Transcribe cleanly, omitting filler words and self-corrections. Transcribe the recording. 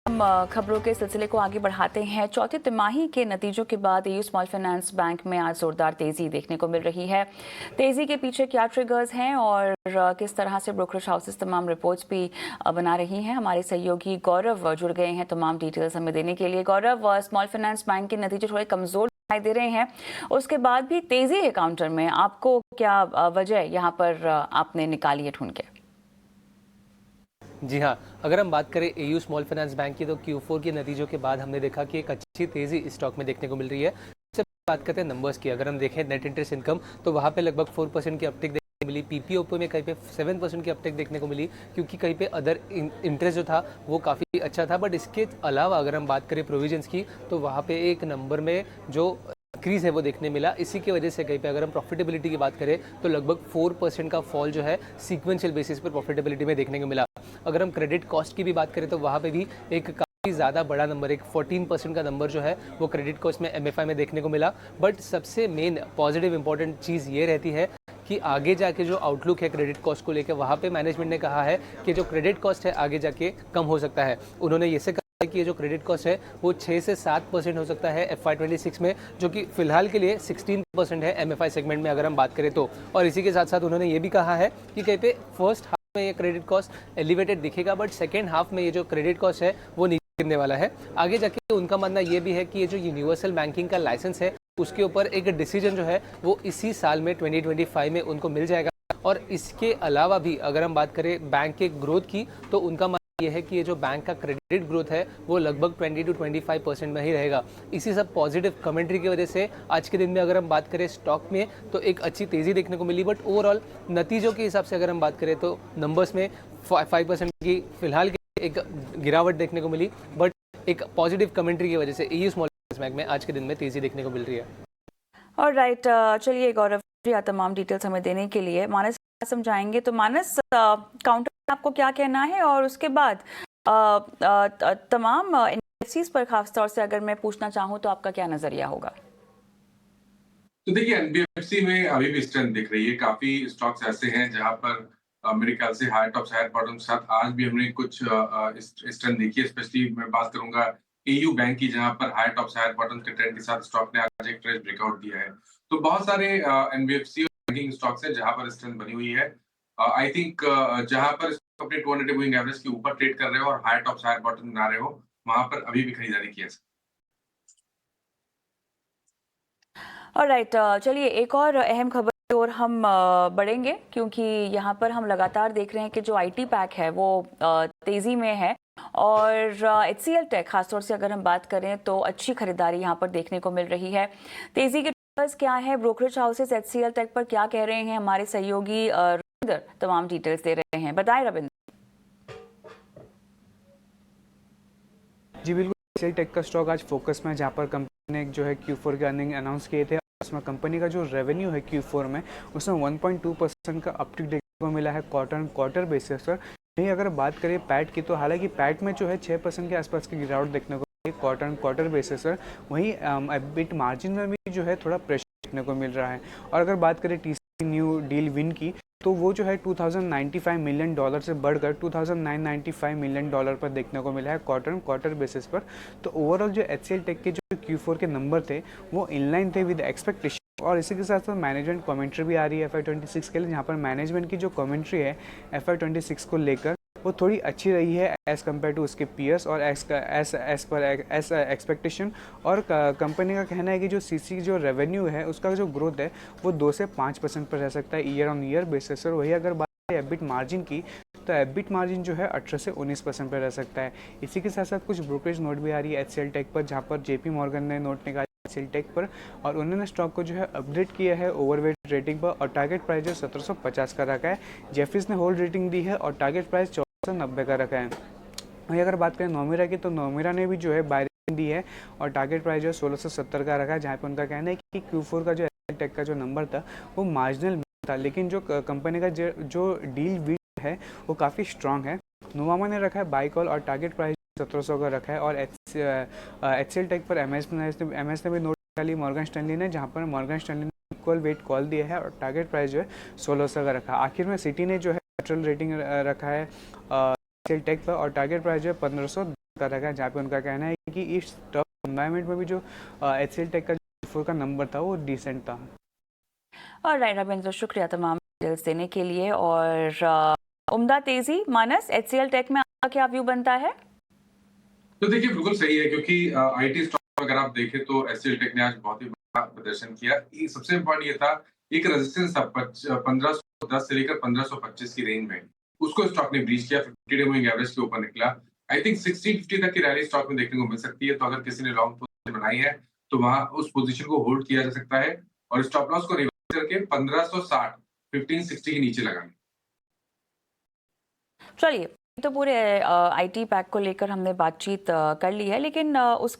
हम खबरों के सिलसिले को आगे बढ़ाते हैं। चौथी तिमाही के नतीजों के बाद एयू स्मॉल फाइनेंस बैंक में आज जोरदार तेजी देखने को मिल रही है। तेजी के पीछे क्या ट्रिगर्स हैं और किस तरह से ब्रोकरेज हाउसेस तमाम रिपोर्ट्स भी बना रही हैं, हमारे सहयोगी गौरव जुड़ गए हैं तमाम डिटेल्स हमें देने के लिए। गौरव, स्मॉल फाइनेंस बैंक के नतीजे थोड़े कमजोर दिखाई दे रहे हैं, उसके बाद भी तेजी है काउंटर में, आपको क्या वजह यहाँ पर आपने निकाली है ढूंढ के? जी हाँ, अगर हम बात करें एयू स्मॉल फाइनेंस बैंक की, तो Q4 के नतीजों के बाद हमने देखा कि एक अच्छी तेज़ी स्टॉक में देखने को मिल रही है। सबसे बात करते हैं नंबर्स की। अगर हम देखें नेट इंटरेस्ट इनकम, तो वहाँ पे लगभग 4% की अपटिक देखने को मिली। पीपीओपी में कहीं पे 7% की अपटिक देखने को मिली, क्योंकि कहीं पे अदर इंटरेस्ट जो था वो काफ़ी अच्छा था। बट इसके अलावा अगर हम बात करें प्रोविजंस की, तो वहाँ पे एक नंबर में जो इंक्रीज है वो देखने मिला। इसी की वजह से कहीं पे अगर हम प्रॉफिटेबिलिटी की बात करें, तो लगभग 4% का फॉल जो है सीक्वेंशियल बेसिस पर प्रॉफिटेबिलिटी में देखने को मिला। अगर हम क्रेडिट कॉस्ट की भी बात करें, तो वहाँ पे भी एक काफ़ी ज़्यादा बड़ा नंबर, एक 14% का नंबर जो है वो क्रेडिट कॉस्ट में एमएफआई में देखने को मिला। बट सबसे मेन पॉजिटिव इंपॉर्टेंट चीज़ ये रहती है कि आगे जाके जो आउटलुक है क्रेडिट कॉस्ट को लेकर, वहाँ पे मैनेजमेंट ने कहा है कि जो क्रेडिट कॉस्ट है आगे जाके कम हो सकता है। उन्होंने ये से कहा है कि ये जो क्रेडिट कॉस्ट है वो 6 से 7% हो सकता है FY26 में, जो कि फिलहाल के लिए 16% है एमएफआई सेगमेंट में अगर हम बात करें तो। और इसी के साथ साथ उन्होंने ये भी कहा है कि कहीं पे फर्स्ट में ये क्रेडिट कॉस्ट एलिवेटेड दिखेगा, बट सेकेंड हाफ में ये जो क्रेडिट कॉस्ट है वो नीचे गिरने वाला है। आगे जाके उनका मानना ये भी है कि ये जो यूनिवर्सल बैंकिंग का लाइसेंस है उसके ऊपर एक डिसीजन जो है वो इसी साल में 2025 में उनको मिल जाएगा। और इसके अलावा भी अगर हम बात करें बैंक के ग्रोथ की, तो उनका मानना यह है कि ये जो बैंक का क्रेडिट ग्रोथ है वो लगभग 20 to 25% में ही रहेगा। इसी सब पॉजिटिव कमेंट्री की वजह से आज के दिन में अगर हम बात करें स्टॉक में, तो एक अच्छी तेज़ी देखने को मिली। बट ओवरऑल नतीजों के हिसाब से अगर हम बात करें, तो नंबर्स में 5% की फिलहाल की एक गिरावट देखने को मिली। बट एक पॉजिटिव कमेंट्री की वजह से एयू स्मॉल फाइनेंस बैंक में आज के दिन में तेज़ी देखने को मिल रही है। ऑलराइट, चलिए गौरव, तमाम डिटेल्स हमें देने के लिए। मानस समझाएंगे, तो मानस, काउंटर में आपको क्या कहना है, और उसके बाद तमाम इंडेक्सेस पर खासतौर से अगर मैं पूछना चाहूँ तो आपका क्या नजरिया होगा? तो देखिए, एनबीएफसी में अभी भी स्ट्रेंथ दिख रही है। काफी स्टॉक्स ऐसे हैं जहां पर मेरे ख्याल से हाई टॉप हायर बॉटम के साथ आज भी हमने कुछ स्ट्रेंथ देखी है। स्पेशली मैं बात करूंगा एयू बैंक की, जहां पर हाई टॉप हायर बॉटम के ट्रेंड के साथ स्टॉक ने आज एक फ्रेश ब्रेकआउट दिया है। तो बहुत सारे एनबीएफसी और बैंकिंग स्टॉक्स हैं जहां पर स्ट्रेंथ बनी हुई है। आई थिंक जहां पर अपने 200 मूविंग एवरेज के ऊपर ट्रेड कर रहे हो और हाई टॉप हायर बॉटम बना रहे हो, वहां पर अभी भी खरीदारी की है। ऑलराइट, चलिए एक और अहम खबर की ओर हम बढ़ेंगे, क्योंकि यहाँ पर हम लगातार देख रहे हैं कि जो आईटी पैक है वो तेजी में है, और HCL टेक खासतौर से अगर हम बात करें तो अच्छी खरीदारी यहाँ पर देखने को मिल रही है। तेजी के ट्रिगर्स क्या है, ब्रोकरेज हाउसेस HCL टेक पर क्या कह रहे हैं, हमारे सहयोगी रविंदर तमाम डिटेल्स दे रहे हैं। बताएं रविंदर। जी बिल्कुल, HCL टेक का स्टॉक आज फोकस में, जहाँ पर कंपनी ने जो है Q4 के अर्निंग अनाउंस किए थे। उसमें कंपनी का जो रेवेन्यू है Q4 में, उसमें 1.2% का अपटिक देखने को मिला है क्वार्टर बेसिस पर। यही अगर बात करें पैट की, तो हालांकि पैट में जो है 6% के आसपास की गिरावट देखने को मिली क्वार्टर बेसिस पर। वहीं एबिट मार्जिन में भी जो है थोड़ा प्रेशर देखने को मिल रहा है। और अगर बात करें TCS न्यू डील विन की, तो वो जो है $2095 मिलियन से बढ़कर $2995 मिलियन पर देखने को मिला है क्वार्टर बेसिस पर। तो ओवरऑल जो HCL टेक के जो Q4 के नंबर थे वो इनलाइन थे विद एक्सपेक्टेशन। और इसी के साथ साथ मैनेजमेंट कमेंट्री भी आ रही है FY26 के लिए, जहाँ पर मैनेजमेंट की जो कमेंट्री है FY26 को लेकर वो थोड़ी अच्छी रही है एज़ कम्पेयर टू उसके पीयर्स और एज पर एक्सपेक्टेशन। और कंपनी का कहना है कि जो CC जो रेवेन्यू है उसका जो ग्रोथ है वो 2 से 5% पर रह सकता है ईयर ऑन ईयर बेसिस। और वही अगर बात करें एबिट मार्जिन की, तो एबिट मार्जिन जो है 18 से 19% पर रह सकता है। इसी के साथ साथ कुछ ब्रोकरेज नोट भी आ रही है HCL टेक पर, जहाँ पर JP मॉर्गन ने नोट निकाला HCL टेक पर, और उन्होंने स्टॉक को जो है अपग्रेड किया है ओवरवेट रेटिंग पर, और टारगेट प्राइस जो 1750 का रखा है। जेफरीज ने होल्ड रेटिंग दी है और टारगेट प्राइस 1490 का रखा है। वहीं अगर बात करें नोमिरा की, तो नोमिरा ने भी जो है बाय रेटिंग दी है और टारगेट प्राइस जो है 1670 का रखा है, जहाँ पर उनका कहना है कि Q4 का जो HCL टेक का जो नंबर था वो मार्जिनल था, लेकिन जो कंपनी का जो डील विन है वो काफ़ी स्ट्रांग है। नोवामा ने रखा है बाई कॉल और टारगेट प्राइस 1700 का रखा है। और HCL टेक पर MS ने भी नोट निकाली मॉर्गन स्टैनली ने, जहाँ पर मॉर्गन स्टैनली ने इक्वल वेट कॉल दिया है और टारगेट प्राइस जो है 1600 का रखा है। आखिर में सिटी ने जो है नेचुरल रेटिंग रखा है HCL टेक पर और टारगेट प्राइस जो है 1500 रखा है, जहाँ पे उनका कहना है कि इस टफ एनवायरनमेंट में भी जो HCL टेक का जो Q4 का नंबर था वो डिसेंट था। और राइट रविंद्र, शुक्रिया तमाम डिटेल्स देने के लिए। और उम्दा तेजी मानस, HCL टेक में आपका क्या व्यू बनता है? तो देखिए बिल्कुल सही है, क्योंकि आईटी स्टॉक अगर आप देखें तो एचसीएल टेक ने आज बहुत ही बड़ा प्रदर्शन किया। सबसे इम्पोर्टेंट ये था, एक रेजिस्टेंस था 1510 से लेकर 1525 की रेंज में, उसको स्टॉक ने ब्रीच किया, 50 डे मूविंग एवरेज के ऊपर निकला। आई थिंक 60-50 तक की रैली स्टॉक में देखने को मिल सकती है। तो अगर किसी ने लॉन्ग पोजीशन बनाई है तो वहां उस पोजीशन को होल्ड किया जा सकता है और स्टॉप लॉस को रिवर्स करके 1560 1560 के नीचे लगाना। चलिए, तो पूरे आईटी पैक को लेकर हमने बातचीत कर ली है, लेकिन उसके